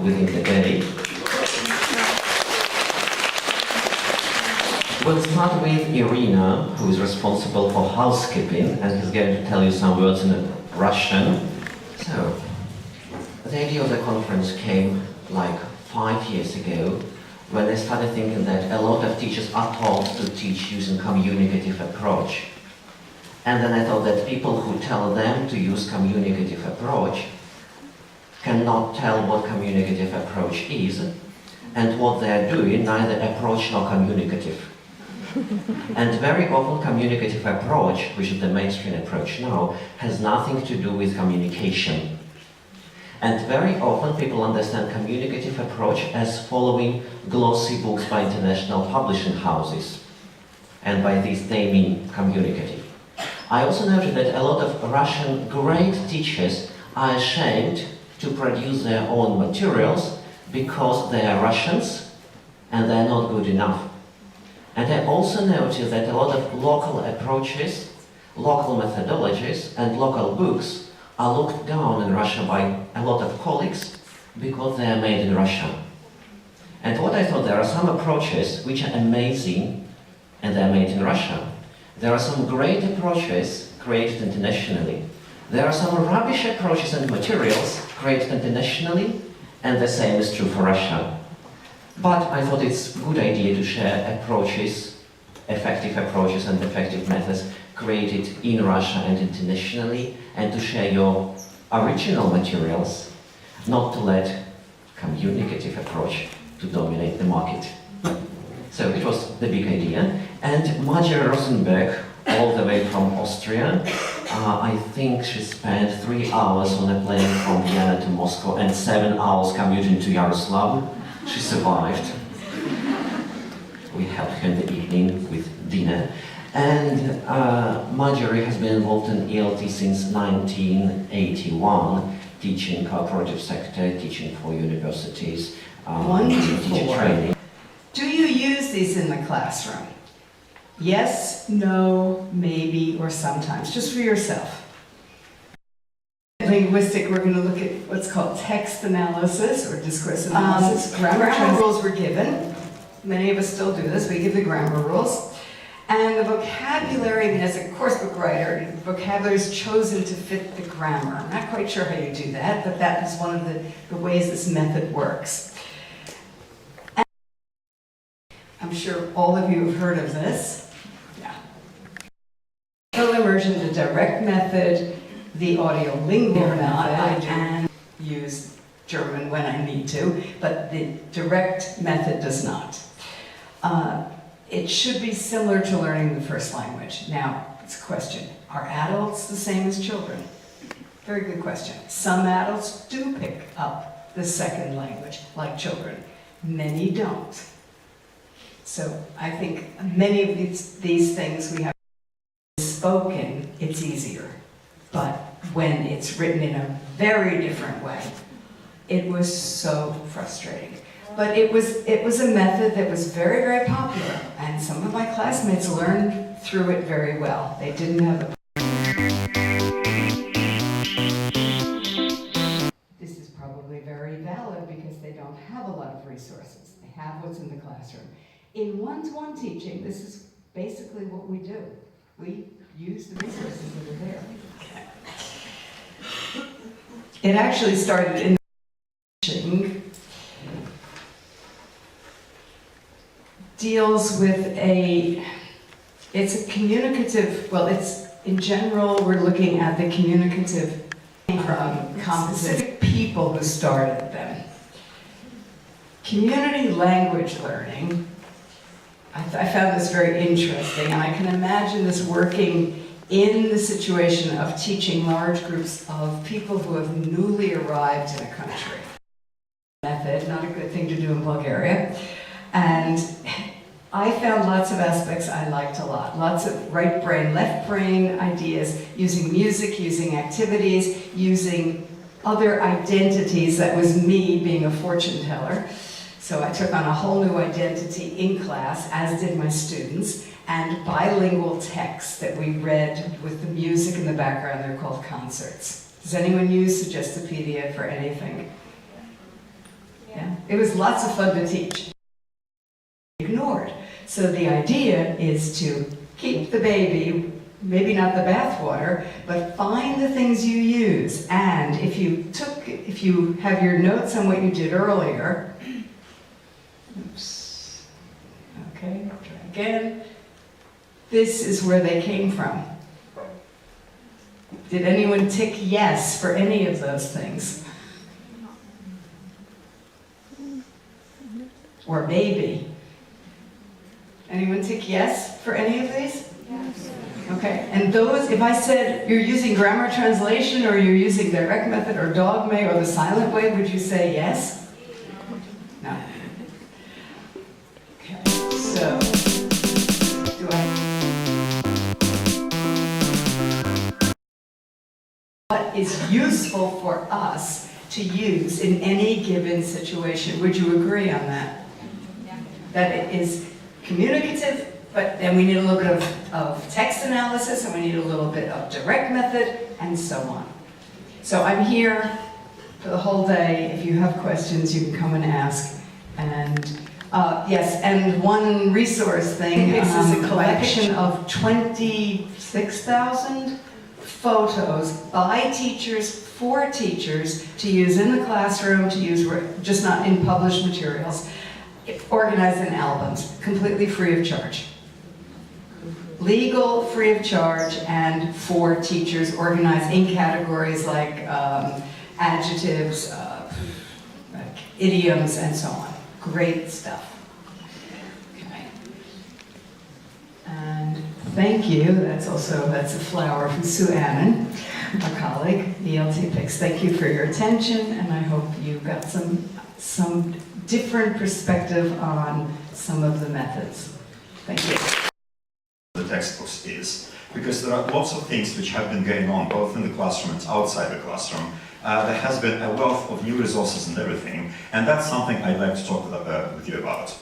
within the day. We'll start with Irina, who is responsible for housekeeping, and he's going to tell you some words in Russian. So, the idea of the conference came like 5 years ago, when I started thinking that a lot of teachers are taught to teach using communicative approach. And then I thought that people who tell them to use communicative approach cannot tell what communicative approach is, and what they're doing, neither approach nor communicative. And very often communicative approach, which is the mainstream approach now, has nothing to do with communication. And very often people understand communicative approach as following glossy books by international publishing houses. And by this they mean communicative. I also noted that a lot of Russian great teachers are ashamed to produce their own materials because they are Russians and they're not good enough. And I also noticed that a lot of local approaches, local methodologies and local books are looked down in Russia by a lot of colleagues because they are made in Russia. And what I thought, there are some approaches which are amazing and they are made in Russia. There are some great approaches created internationally. There are some rubbish approaches and materials created internationally, and the same is true for Russia. But I thought it's a good idea to share approaches, effective approaches and effective methods created in Russia and internationally, and to share your original materials, not to let communicative approach to dominate the market. So it was the big idea. And Maja Rosenberg, all the way from Austria, I think she spent 3 hours on a plane from Vienna to Moscow and 7 hours commuting to Yaroslavl. She survived. We helped her in the evening with dinner. And Marjorie has been involved in ELT since 1981, teaching cooperative sector, teaching for universities, teacher training. Do you use these in the classroom? Yes, no, maybe, or sometimes, just for yourself. Linguistic, we're going to look at what's called text analysis or discourse analysis. Grammar rules were given. Many of us still do this. We give the grammar rules. And the vocabulary, as a course book writer, the vocabulary is chosen to fit the grammar. I'm not quite sure how you do that, but that is one of the ways this method works. And I'm sure all of you have heard of this. Yeah. Immersion, the direct method, the audiolingual method, and use German when I need to, but the direct method does not. It should be similar to learning the first language. Now, it's a question. Are adults the same as children? Very good question. Some adults do pick up the second language, like children. Many don't. So I think many of these things we have spoken, it's easier. But when it's written in a very different way, it was so frustrating. But it was a method that was very, very popular, and some of my classmates learned through it very well. They didn't have a... This is probably very valid because they don't have a lot of resources. They have what's in the classroom. In one-to-one teaching, this is basically what we do. We use the resources that are there. It actually started in teaching. Deals with it's a communicative, well, it's, in general, we're looking at the communicative from composite people who started them. Community language learning, I found this very interesting, and I can imagine this working in the situation of teaching large groups of people who have newly arrived in a country. Method, not a good thing to do in Bulgaria. And I found lots of aspects I liked a lot. Lots of right brain, left brain ideas, using music, using activities, using other identities. That was me being a fortune teller. So I took on a whole new identity in class, as did my students, and bilingual texts that we read with the music in the background. They're called concerts. Does anyone use Suggestipedia for anything? Yeah. It was lots of fun to teach. Ignored. So the idea is to keep the baby, maybe not the bathwater, but find the things you use. And if you have your notes on what you did earlier, oops, okay, try again. This is where they came from. Did anyone tick yes for any of those things? Or maybe? Anyone tick yes for any of these? Yes. Okay, and those, if I said you're using grammar translation or you're using direct method or dogme or the silent way, would you say yes? No. Okay, so, do what is useful for us to use in any given situation? Would you agree on that? Yeah. That it is communicative, but then we need a little bit of text analysis, and we need a little bit of direct method, and so on. So I'm here for the whole day. If you have questions, you can come and ask. And yes, and one resource thing, this is a collection of 26,000 photos by teachers, for teachers, to use in the classroom, to use just not in published materials, organized in albums, completely free of charge. Legal, free of charge, and for teachers, organized in categories like adjectives, like idioms, and so on. Great stuff. Okay. And thank you. That's a flower from Sue Annan, our colleague, ELT Picks. Thank you for your attention, and I hope you got some different perspective on some of the methods. Thank you. The textbooks is, because there are lots of things which have been going on both in the classroom and outside the classroom. There has been a wealth of new resources and everything, and that's something I'd like to talk with you about.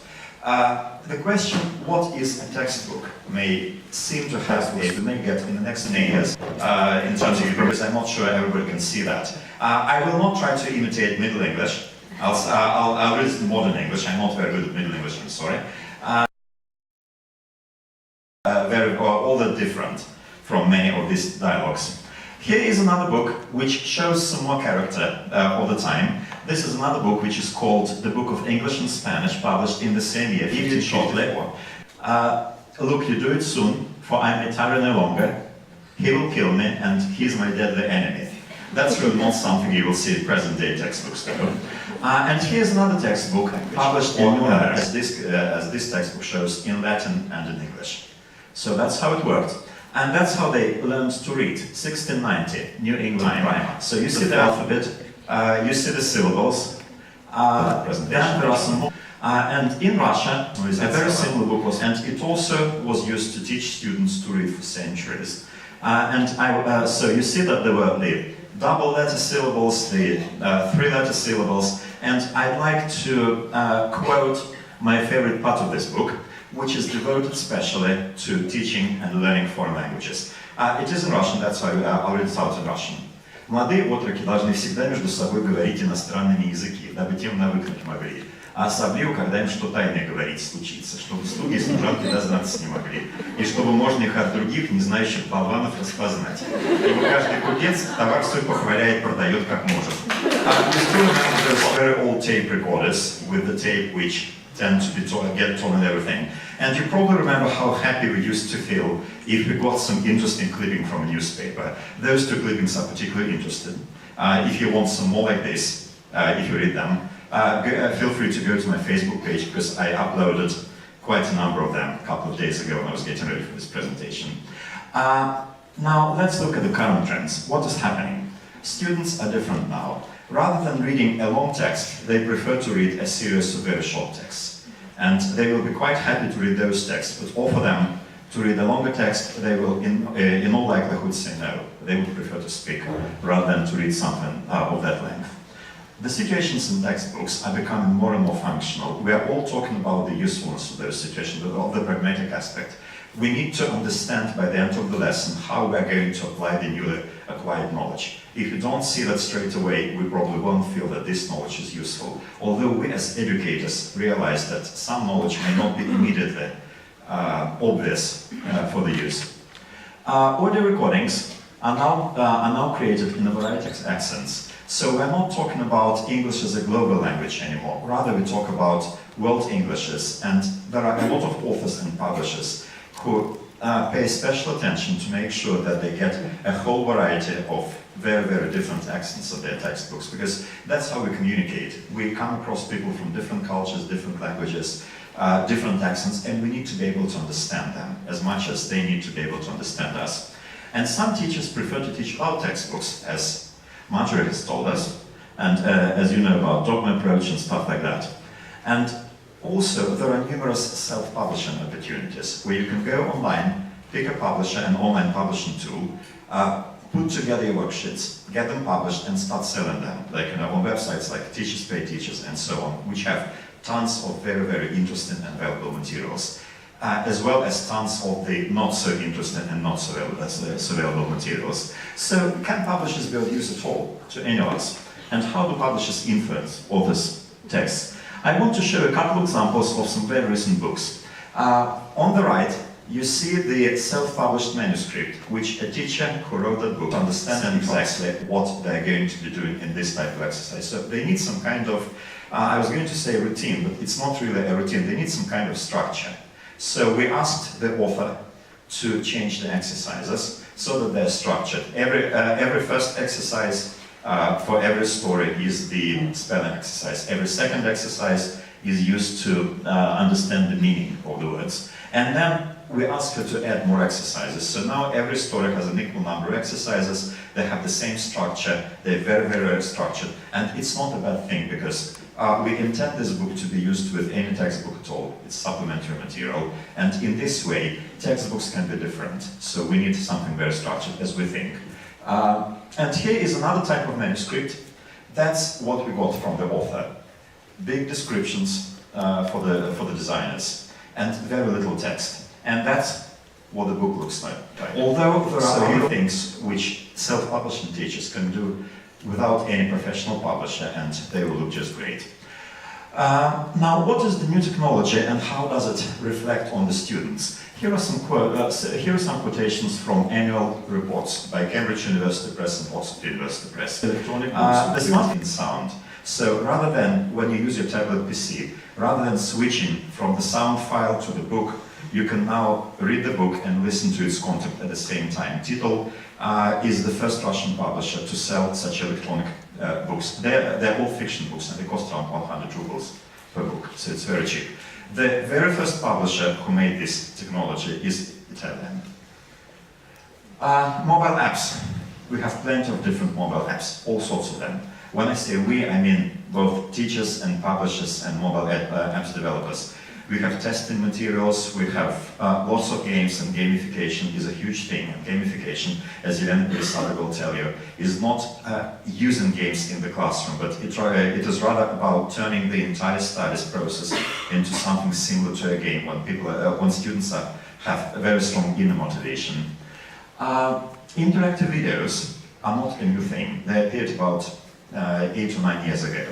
The question, what is a textbook, may seem to have we may get in the next 10 years in terms of because I'm not sure everybody can see that. I will not try to imitate Middle English. I'll read it in modern English. I'm not very good at Middle English, I'm sorry. All that different from many of these dialogues. Here is another book which shows some more character all the time. This is another book which is called The Book of English and Spanish, published in the same year, 15 shortly. Look, you do it soon, for I may tarry no longer. He will kill me, and he's my deadly enemy. That's really not something you will see in present-day textbooks, though. And here's another textbook published in as this textbook shows, in Latin and in English. So that's how it worked. And that's how they learned to read. 1690, New England Grammar. So you see the alphabet, you see the syllables, then there are some more. And in Russia, a very similar book was, and it also was used to teach students to read for centuries. So you see that there were the double letter syllables, the three-letter syllables, and I'd like to quote my favorite part of this book, which is devoted specially to teaching and learning foreign languages. It is in Russian, that's why I'll read it out in Russian. Молодые отроки должны всегда между собой говорить иностранными языки, дабы тем навыкнуть могли. А особливо, когда им что тайное говорить случится, чтобы слуги и служанки дознаться не могли, и чтобы можно их от других, не знающих болванов, распознать. Ибо каждый купец товар свой похваляет, продает как может. We still have those very old tape recorders with the tape which tend to be get torn and everything. And you probably remember how happy we used to feel if we got some interesting clipping from a newspaper. Those two clippings are particularly interesting. If you want some more like this, if you read them, feel free to go to my Facebook page, because I uploaded quite a number of them a couple of days ago when I was getting ready for this presentation. Now let's look at the current trends. What is happening? Students are different now. Rather than reading a long text, they prefer to read a series of very short texts. And they will be quite happy to read those texts, but offer them to read a longer text, they will in all likelihood say no. They would prefer to speak rather than to read something of that length. The situations in textbooks are becoming more and more functional. We are all talking about the usefulness of those situations, of the pragmatic aspect. We need to understand by the end of the lesson how we're going to apply the newly acquired knowledge. If you don't see that straight away, we probably won't feel that this knowledge is useful. Although we as educators realize that some knowledge may not be immediately obvious for the use. Audio recordings are now created in a variety of accents. So we're not talking about English as a global language anymore. Rather, we talk about world Englishes, and there are a lot of authors and publishers who pay special attention to make sure that they get a whole variety of very, very different accents of their textbooks, because that's how we communicate. We come across people from different cultures, different languages, different accents, and we need to be able to understand them as much as they need to be able to understand us. And some teachers prefer to teach our textbooks, as Marjorie has told us, and as you know about dogma approach and stuff like that. And also, there are numerous self-publishing opportunities where you can go online, pick a publisher, an online publishing tool, put together your worksheets, get them published, and start selling them, like on websites like Teachers Pay Teachers and so on, which have tons of very, very interesting and valuable materials, as well as tons of the not so interesting and not so valuable materials. So, can publishers be of use at all to any of us? And how do publishers influence all this text? I want to show a couple of examples of some very recent books. On the right, you see the self-published manuscript, which a teacher who wrote that book understands exactly what they're going to be doing in this type of exercise. So they need some kind of, I was going to say routine, but it's not really a routine. They need some kind of structure. So we asked the author to change the exercises so that they're structured. Every first exercise for every story is the spelling exercise. Every second exercise is used to understand the meaning of the words. And then we ask her to add more exercises. So now every story has an equal number of exercises. They have the same structure. They're very, very, very structured. And it's not a bad thing, because we intend this book to be used with any textbook at all. It's supplementary material. And in this way, textbooks can be different. So we need something very structured, as we think. And here is another type of manuscript. That's what we got from the author. Big descriptions for the designers, and very little text. And that's what the book looks like. Although there are a few things which self-publishing teachers can do without any professional publisher, and they will look just great. Now, what is the new technology, and how does it reflect on the students? Here are some quotations from annual reports by Cambridge University Press and Oxford University Press. Electronic books, there's nothing in sound. So rather than, when you use your tablet PC, rather than switching from the sound file to the book, you can now read the book and listen to its content at the same time. Title is the first Russian publisher to sell such electronic books. They're all fiction books, and they cost around 100 rubles per book, so it's very cheap. The very first publisher who made this technology is Italian. Mobile apps. We have plenty of different mobile apps, all sorts of them. When I say we, I mean both teachers and publishers and mobile apps developers. We have testing materials, we have lots of games, and gamification is a huge thing. And gamification, as Elena Pirisada will tell you, is not using games in the classroom, but it is rather about turning the entire studies process into something similar to a game when students have a very strong inner motivation. Interactive videos are not a new thing. They appeared about 8 or 9 years ago.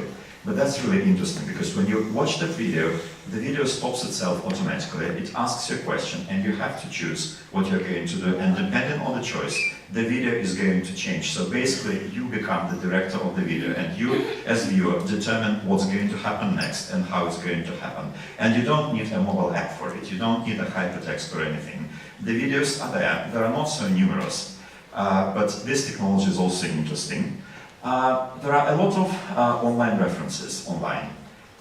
But that's really interesting, because when you watch that video, the video stops itself automatically. It asks you a question, and you have to choose what you're going to do. And depending on the choice, the video is going to change. So basically, you become the director of the video, and you, as viewer, determine what's going to happen next and how it's going to happen. And you don't need a mobile app for it. You don't need a hypertext or anything. The videos are there. They are not so numerous, but this technology is also interesting. There are a lot of online references online.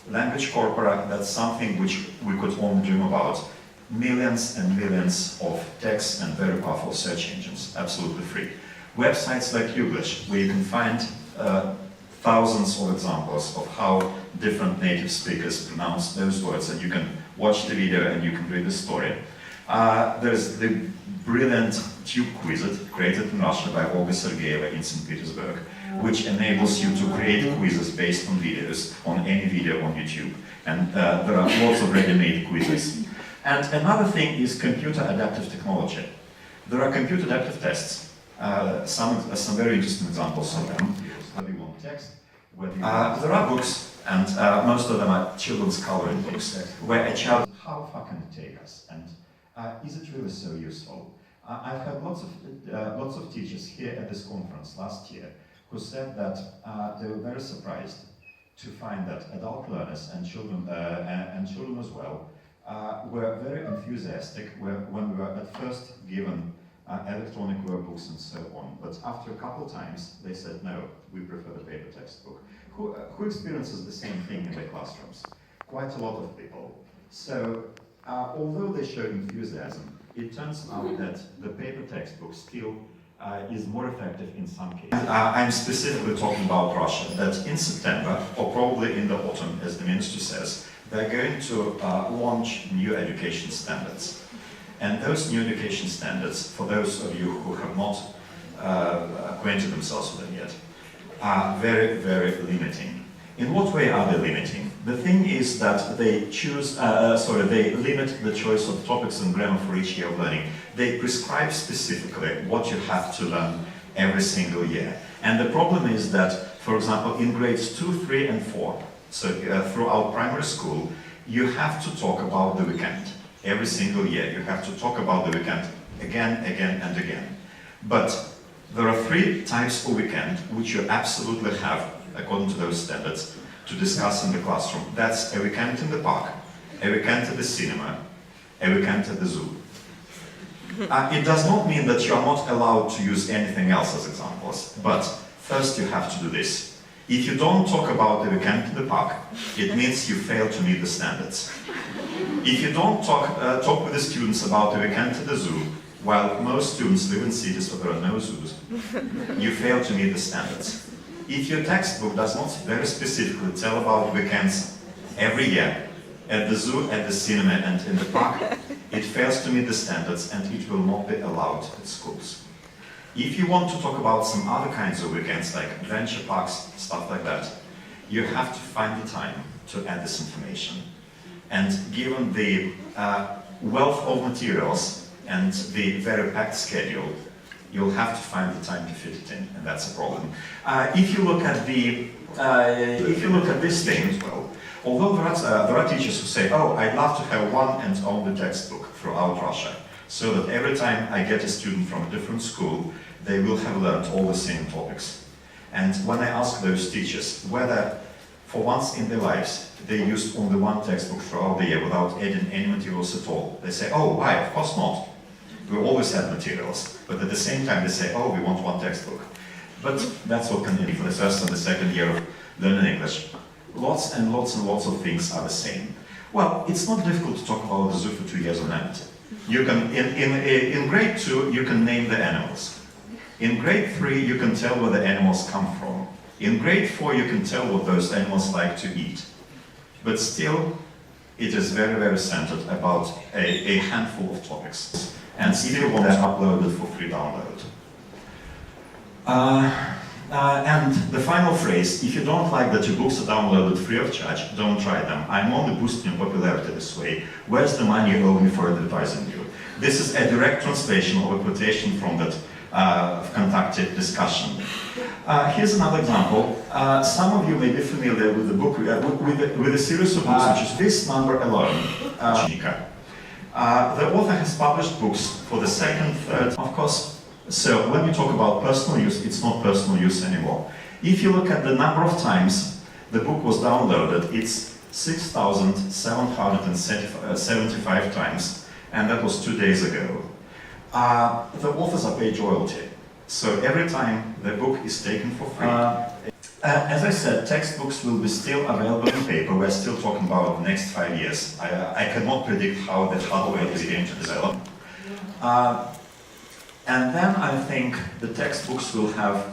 Language corpora, that's something which we could only dream about. Millions and millions of texts and very powerful search engines, absolutely free. Websites like Youglish, where you can find thousands of examples of how different native speakers pronounce those words, and you can watch the video and you can read the story. There's the brilliant Tube Quizlet, created in Russia by Olga Sergeyeva in St. Petersburg, which enables you to create quizzes based on videos, on any video on YouTube. And there are lots of ready-made quizzes. And another thing is computer adaptive technology. There are computer adaptive tests, some very interesting examples of them. Whether you want text, there are books, and most of them are children's coloring books, where a child, how far can it take us, and is it really so useful? I've had lots of teachers here at this conference last year who said that they were very surprised to find that adult learners and children as well were very enthusiastic when we were at first given electronic workbooks and so on. But after a couple of times, they said, no, we prefer the paper textbook. Who experiences the same thing in their classrooms? Quite a lot of people. So, although they show enthusiasm, it turns out that the paper textbook still is more effective in some cases. I'm specifically talking about Russia, that in September, or probably in the autumn, as the minister says, they're going to launch new education standards. And those new education standards, for those of you who have not acquainted themselves with them yet, are very, very limiting. In what way are they limiting? The thing is that they they limit the choice of topics and grammar for each year of learning. They prescribe specifically what you have to learn every single year. And the problem is that, for example, in grades 2, 3, and 4, so throughout primary school, you have to talk about the weekend. Every single year, you have to talk about the weekend again, again, and again. But there are 3 types of weekend which you absolutely have, according to those standards, to discuss in the classroom. That's a weekend in the park, a weekend at the cinema, a weekend at the zoo. It does not mean that you are not allowed to use anything else as examples, but first you have to do this. If you don't talk about the weekend in the park, it means you fail to meet the standards. If you don't talk with the students about the weekend at the zoo, while most students live in cities where there are no zoos, you fail to meet the standards. If your textbook does not very specifically tell about weekends every year, at the zoo, at the cinema, and in the park, it fails to meet the standards and it will not be allowed at schools. If you want to talk about some other kinds of weekends, like adventure parks, stuff like that, you have to find the time to add this information. And given the wealth of materials and the very packed schedule, you'll have to find the time to fit it in, and that's a problem. If you look at this thing as well, although there are teachers who say, oh, I'd love to have one and only textbook throughout Russia, so that every time I get a student from a different school, they will have learned all the same topics. And when I ask those teachers whether, for once in their lives, they used only one textbook throughout the year without adding any materials at all, they say, oh, why? Of course not. We always have materials, but at the same time they say, oh, we want one textbook. But that's what can be for the first and the second year of learning English. Lots and lots and lots of things are the same. Well, it's not difficult to talk about the zoo for 2 years on end. You can, in grade 2, you can name the animals. In grade 3, you can tell where the animals come from. In grade 4, you can tell what those animals like to eat. But still, it is very, very centered about a handful of topics. And still want to upload it for free download. And the final phrase, if you don't like that your books are downloaded free of charge, don't try them. I'm only boosting your popularity this way. Where's the money you owe me for advertising you? This is a direct translation of a quotation from that conducted discussion. Here's another example. Some of you may be familiar with the book, with a series of books, which is this number alone. The author has published books for the second, third, of course. So when we talk about personal use, it's not personal use anymore. If you look at the number of times the book was downloaded, it's 6,775 times, and that was 2 days ago. The authors are paid royalty, so every time the book is taken for free. As I said, textbooks will be still available in paper. We're still talking about the next 5 years. I cannot predict how the hardware is going to develop. And then I think the textbooks will have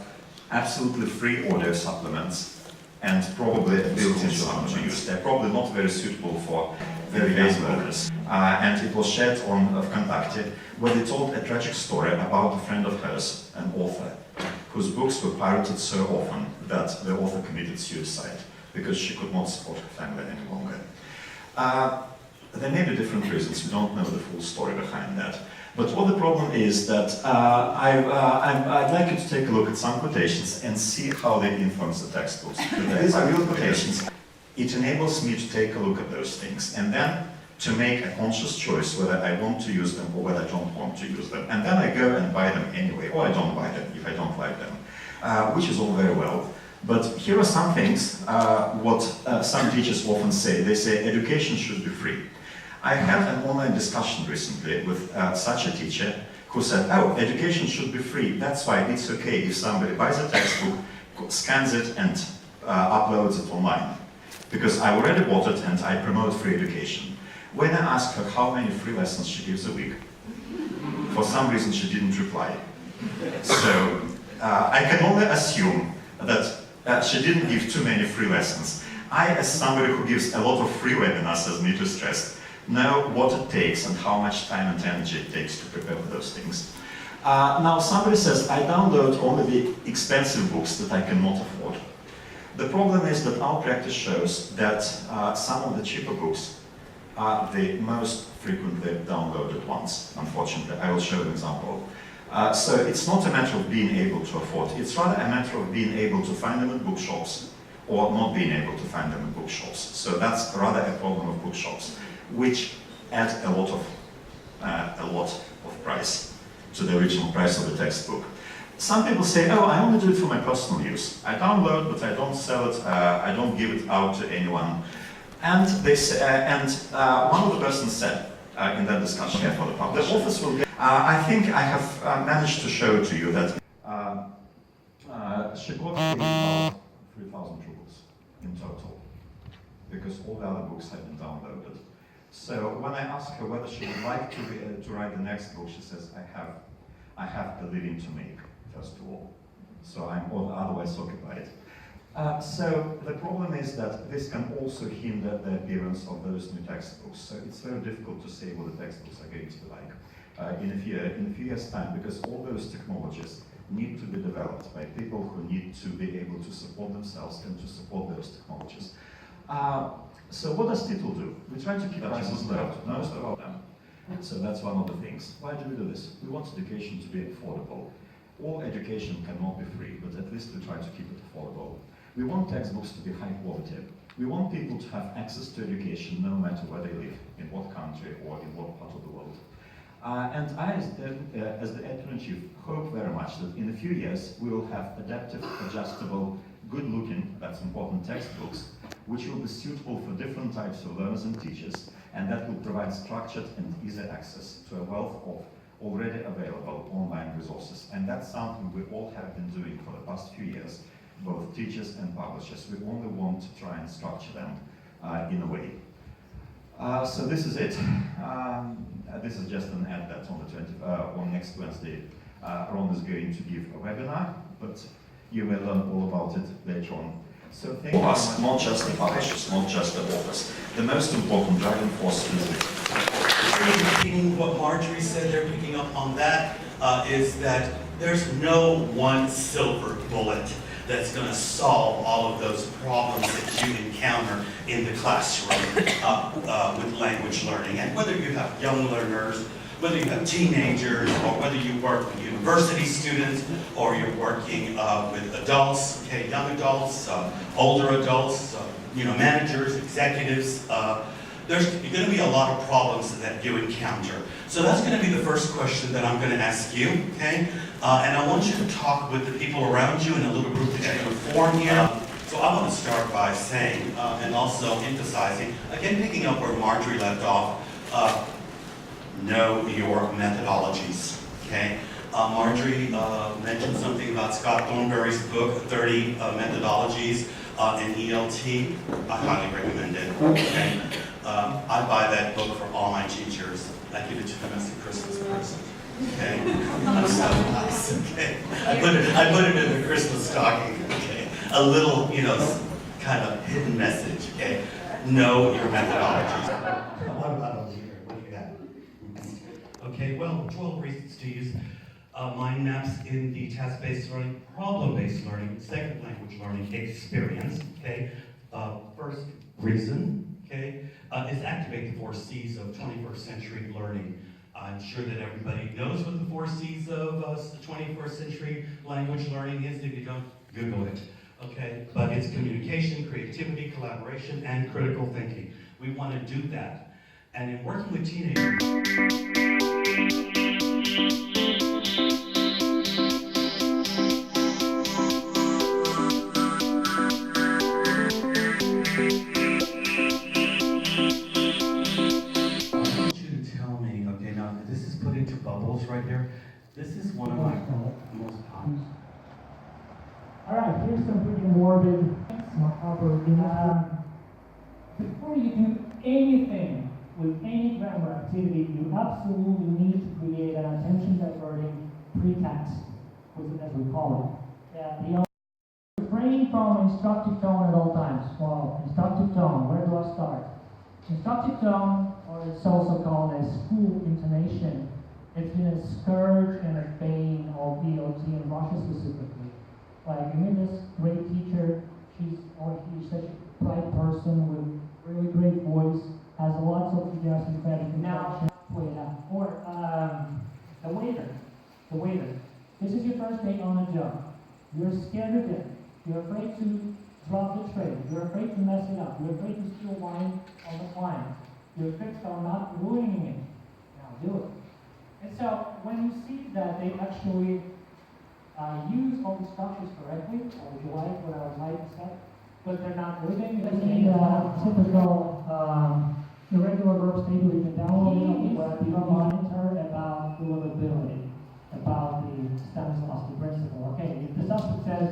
absolutely free audio supplements and probably a built-in sound to use. They're probably not very suitable for very young learners. And it was shared on Vkontakte, where they told a tragic story about a friend of hers, an author, whose books were pirated so often that the author committed suicide because she could not support her family any longer. There may be different reasons, we don't know the full story behind that. But what the problem is that I'd like you to take a look at some quotations and see how they influence the textbooks. These are real quotations. It enables me to take a look at those things and then to make a conscious choice whether I want to use them or whether I don't want to use them. And then I go and buy them anyway, or I don't buy them if I don't like them, which is all very well. But here are some things, what some teachers often say. They say education should be free. I had an online discussion recently with such a teacher who said, oh, education should be free. That's why it's okay if somebody buys a textbook, scans it and uploads it online. Because I already bought it and I promote free education. When I asked her how many free lessons she gives a week, for some reason she didn't reply. So I can only assume that she didn't give too many free lessons. I, as somebody who gives a lot of free webinars, as Mito stressed, know what it takes and how much time and energy it takes to prepare for those things. Now somebody says, I download only the expensive books that I cannot afford. The problem is that our practice shows that some of the cheaper books are the most frequently downloaded ones, unfortunately. I will show an example. So it's not a matter of being able to afford, it's rather a matter of being able to find them in bookshops or not being able to find them in bookshops. So that's rather a problem of bookshops, which add a lot of price to the original price of the textbook. Some people say, oh, I only do it for my personal use. I download, but I don't sell it, I don't give it out to anyone. And they say, one of the persons said in that discussion for the public, the office will get, I think I have managed to show to you that she got about 3,000 rubles in total, because all the other books had been downloaded. So when I asked her whether she would like to write the next book, she says, I have a living to make, first of all. So I'm otherwise occupied. So the problem is that this can also hinder the appearance of those new textbooks. So it's very difficult to say what the textbooks are going to be like in a few years' time, because all those technologies need to be developed by people who need to be able to support themselves and to support those technologies. So what does TITL do? We try to keep prices low, most of them. So that's one of the things. Why do we do this? We want education to be affordable. All education cannot be free, but at least we try to keep it affordable. We want textbooks to be high quality. We want people to have access to education no matter where they live, in what country or in what part of the world. And I, as the editor-in-chief, hope very much that in a few years we will have adaptive, adjustable, good-looking, that's important, textbooks, which will be suitable for different types of learners and teachers, and that will provide structured and easy access to a wealth of already available online resources. And that's something we all have been doing for the past few years, both teachers and publishers. We only want to try and structure them in a way. So this is it. This is just an ad that on next Wednesday, Ron is going to give a webinar, but you will learn all about it later on. So thank you. Us, not just the publishers, not just the authors. The most important driving force is Repeating what Marjorie said there, picking up on that, is that there's no one silver bullet that's going to solve all of those problems that you encounter in the classroom with language learning. And whether you have young learners, whether you have teenagers, or whether you work with university students, or you're working with adults, okay, young adults, older adults, managers, executives, there's going to be a lot of problems that you encounter. So that's going to be the first question that I'm going to ask you, okay? And I want you to talk with the people around you in a little group that you're going to form here. So I want to start by saying, and also emphasizing, again picking up where Marjorie left off, know your methodologies, okay? Marjorie mentioned something about Scott Thornberry's book, 30 Methodologies in ELT. I highly recommend it, okay? I buy that book for all my teachers. I give it to them as a Christmas present. Okay, that's so nice. Okay, I put it in the Christmas stocking. Okay, a little, kind of hidden message. Okay, know your methodologies. What about over here? What do you have? Okay, well, 12 reasons to use mind maps in the task-based learning, problem-based learning, second language learning experience. Okay, first reason. Okay, is activate the 4 C's of 21st century learning. I'm sure that everybody knows what the 4 C's of 21st century language learning is. If you don't, Google it. Okay, but it's communication, creativity, collaboration, and critical thinking. We want to do that. And in working with teenagers, I want you to tell me, okay, now this is put into bubbles right here. This is one of my most popular. Alright, here's some pretty morbid, before you do anything with any grammar activity, you absolutely need to create an attention-diverting pretext, as we call it. Refrain from instructive tone at all times. Well, instructive tone, where do I start? Instructive tone, or it's also called a school intonation, it's been a scourge and a bane of ELT in Russia specifically. Like, I mean, this great teacher, he's such a bright person with really great voice, has lots of idiosyncratic inflection. Or the waiter. This is your first day on the job. You're scared of it. You're afraid to drop the tray. You're afraid to mess it up. You're afraid to steal wine on the client. You're fixed on not ruining it. Now do it. And so when you see that they actually use all the structures correctly, or if you like what I would like to say, but they're not living in typical irregular verb stable. You can download it on the web. You can monitor about deliverability, about the Stanislavski principle. Okay, if the suspect says,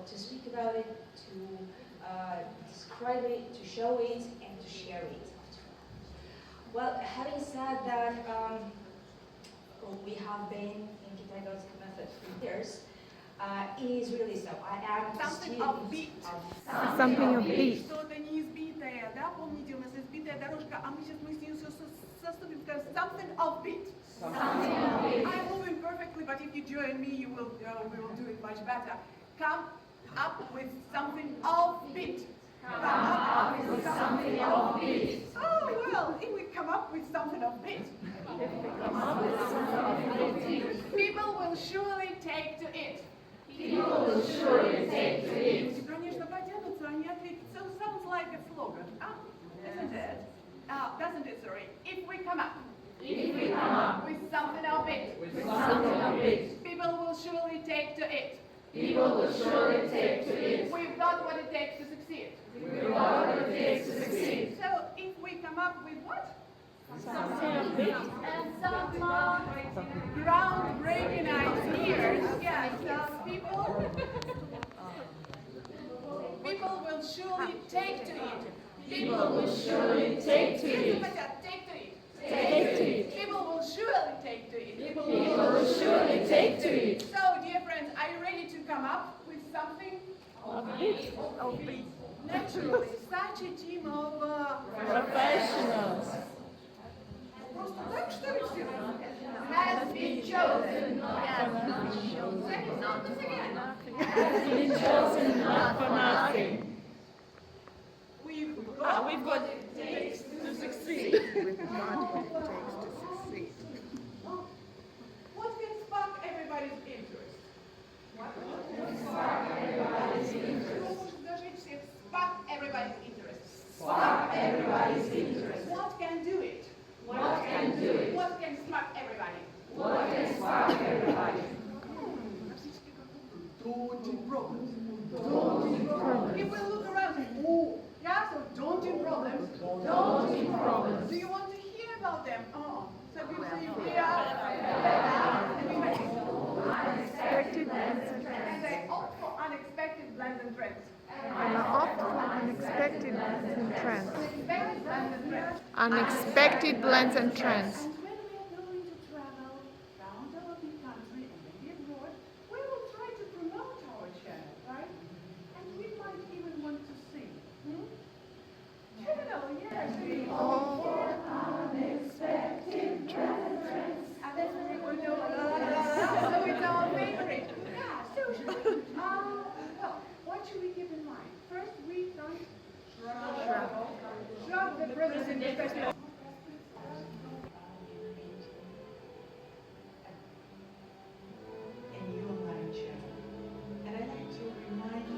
to speak about it, to describe it, to show it, and to share it. Well, having said that, we have been in Kitaigovsky method for years. It is really so. I am Something student upbeat. Something upbeat. Что-то неизбитое, да, помните, у нас избитая дорожка, а мы сейчас с ней все соступим, скажем, something upbeat. I'm moving perfectly, but if you join me, we will do it much better. Come up with something offbeat. Come up with something offbeat. Oh, well, if we come up with something offbeat, people will surely take to it. People will surely take to it. Конечно, потянутся, они ответят. So sounds like a slogan, isn't it? Doesn't it, sorry? If we come up with something offbeat, people will surely take to it. People will surely take to it. We've got what it takes to succeed. We've got what it takes to succeed. So if we come up with what? Something and some Groundbreaking ideas. Yes, people will surely take to it. People will surely take to it. Take to it. Take to it. People will surely take to it. People will surely take to it. So, dear friends, are you ready to come up with something? Offbeat. Naturally, such a team of Professionals. Просто так, что ли, все? Has been chosen. Not again. Has been chosen not for nothing. We've got what it takes to succeed. What can spark everybody's interest? What Can spark everybody's interest. может зажечь всех? Spark everybody's interest. Spark everybody's interest. What can do it? What can do it? What can spark everybody? What can spark everybody? Daunting problems. Daunting problems. If we look around and oh, yeah, so daunting problems. Daunting problems. Do you want to hear about them? So people say Unexpected blends and and trends. they opt for unexpected blends and trends. Unexpected blends and trends. Unexpected blends and trends. Unexpected blends and trends. And when we are going to travel around our big country and maybe abroad, we will try to promote our channel, right? And we might even want to drop the president especially. And you like Jim. And I'd like to remind you.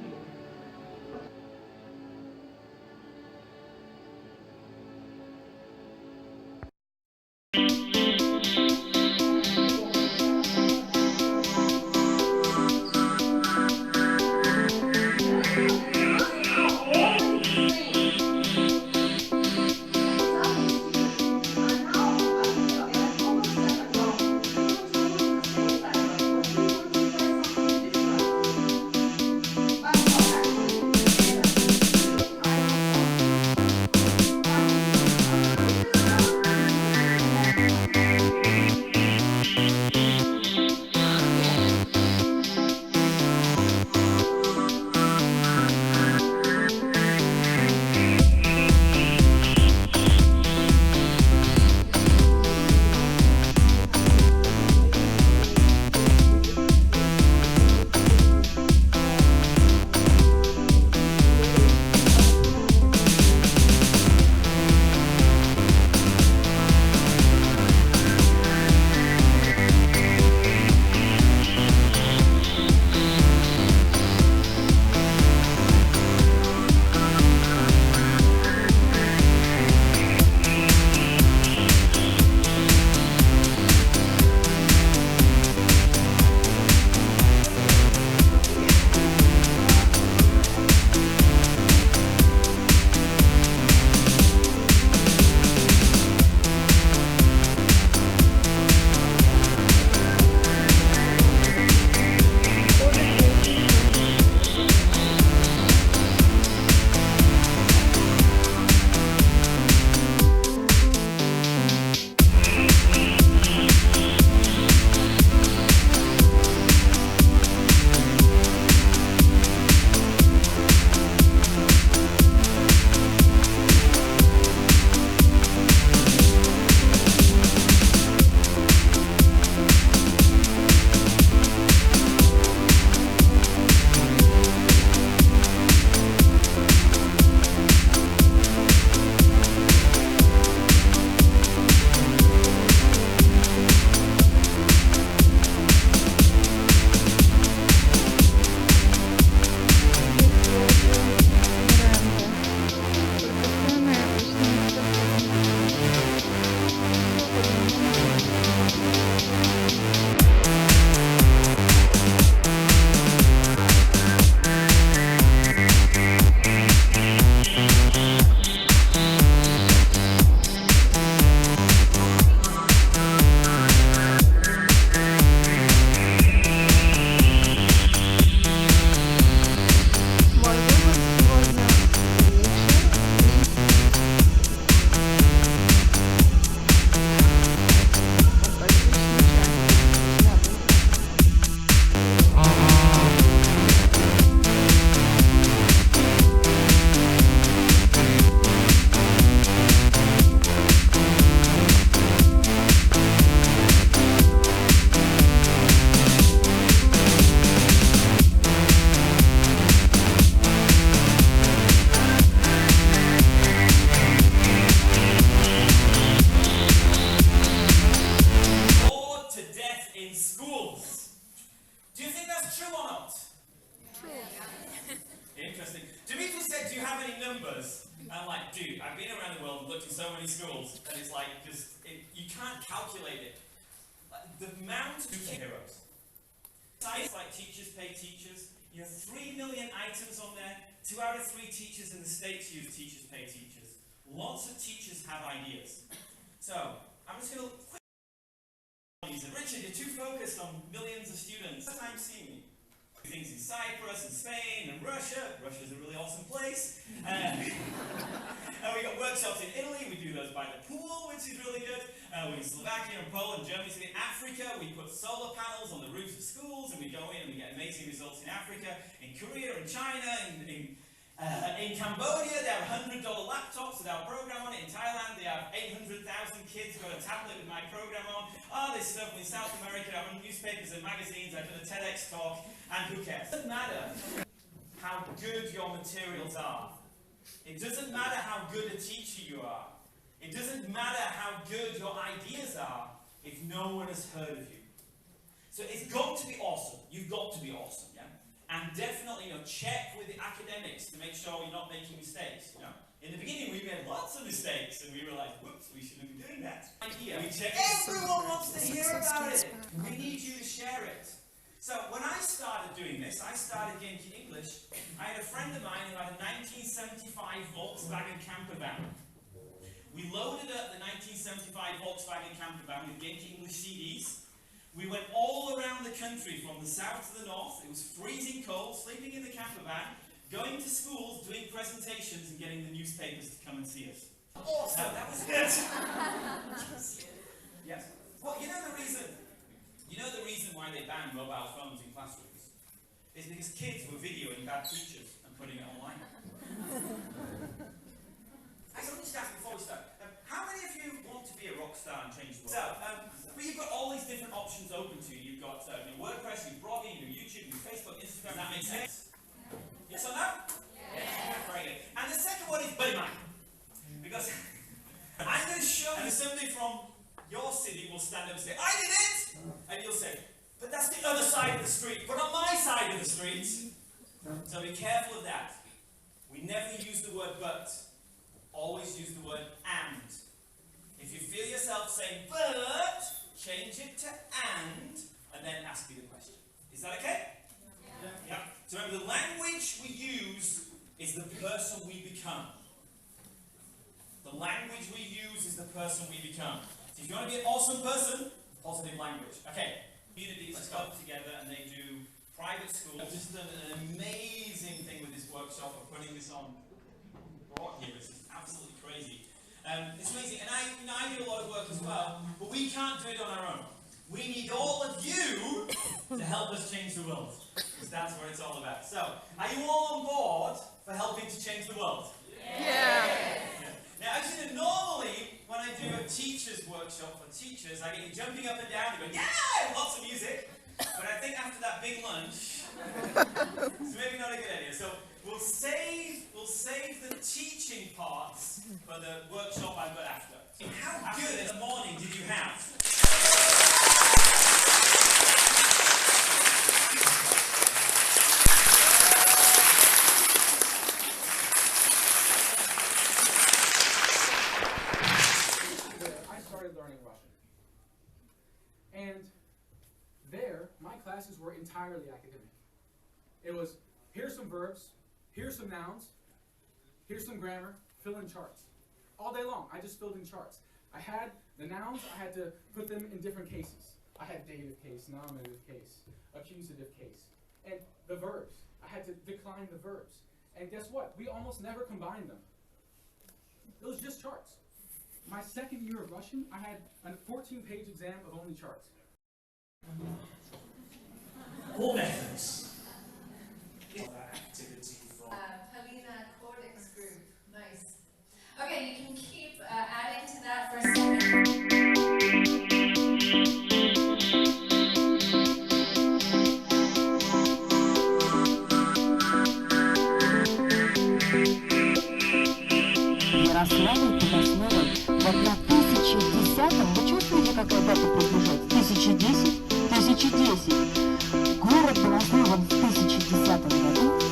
I'm like, dude, I've been around the world and looked at so many schools, and it's like, you can't calculate it. The amount of heroes. Sites like teachers pay teachers. You have 3 million items on there. 2 out of 3 teachers in the States use teachers pay teachers. Lots of teachers have ideas. So, I'm just going to Richard, you're too focused on millions of students. First time seeing me. Things in Cyprus and Spain and Russia. Russia's a really awesome place. And we got workshops in Italy. We do those by the pool, which is really good. We're in Slovakia and Poland, Germany. So in Africa, we put solar panels on the roofs of schools, and we go in and we get amazing results in Africa, in Korea, in China, in Cambodia. They have $100 laptops with our program on it. In Thailand, they have 800,000 kids got a tablet with my program on. Oh, this stuff in South America, I run newspapers and magazines. I did a TEDx talk, and who cares? It doesn't matter how good your materials are. It doesn't matter how good a teacher you are. It doesn't matter how good your ideas are if no one has heard of you. So it's got to be awesome. You've got to be awesome, yeah? And definitely, check with the academics to make sure you're not making mistakes, In the beginning, we made lots of mistakes, and we realized, whoops, we shouldn't be doing that. Idea. We check. Everyone wants to hear about it. We need you to share it. So when I started doing this, I started Genki English. I had a friend of mine who had a 1975 Volkswagen camper van. We loaded up the 1975 Volkswagen camper van with Genki English CDs. We went all around the country from the south to the north. It was freezing cold, sleeping in the camper van, going to schools, doing presentations, and getting the newspapers to come and see us. Awesome! That was good! Yes. Well, you know the reason why they banned mobile phones in classrooms? Is because kids were videoing bad teachers and putting it online. I just want to ask before we start, how many of you want to be a rock star and change the world? But you've got all these different options open to you. You've got WordPress, you've blogging, you've YouTube, you've Facebook, Instagram. That makes sense? Yes or no? Yes. Very good. And the second one is buddy mine. Because I'm going to show you somebody from your city will stand up and say, I did it! And you'll say, but that's the other side of the street, but on my side of the street. So be careful of that. We never use the word but. Always use the word and. If you feel yourself saying but, change it to and then ask me the question. Is that okay? Yeah. So remember, the language we use is the person we become. The language we use is the person we become. So if you want to be an awesome person, positive language. Okay. Communities come together and they do private schools. I've just done an amazing thing with this workshop of putting this on board here. It's just absolutely crazy. It's amazing. And I do a lot of work as well, but we can't do it on our own. We need all of you to help us change the world. Because that's what it's all about. So, are you all on board for helping to change the world? Yeah. Now, actually, normally, when I do a teacher's workshop for teachers, I get you jumping up and down and going, yeah, lots of music. But I think after that big lunch, it's maybe not a good idea. So we'll save the teaching parts for the workshop I've got after. How good in the morning did you have? Learning Russian. And there, my classes were entirely academic. It was, here's some verbs, here's some nouns, here's some grammar, fill in charts. All day long, I just filled in charts. I had the nouns, I had to put them in different cases. I had dative case, nominative case, accusative case. And the verbs, I had to decline the verbs. And guess what? We almost never combined them. It was just charts. My second year of Russian, I had a 14-page exam of only charts. All methods. Activity from Polina Cortex group. Nice. Okay, you can keep adding to that for a second. Yaroslavl под основой в 1010-м, вы чувствуете, какая дата приближается? 1010, 1010. Город был основан в 1010 году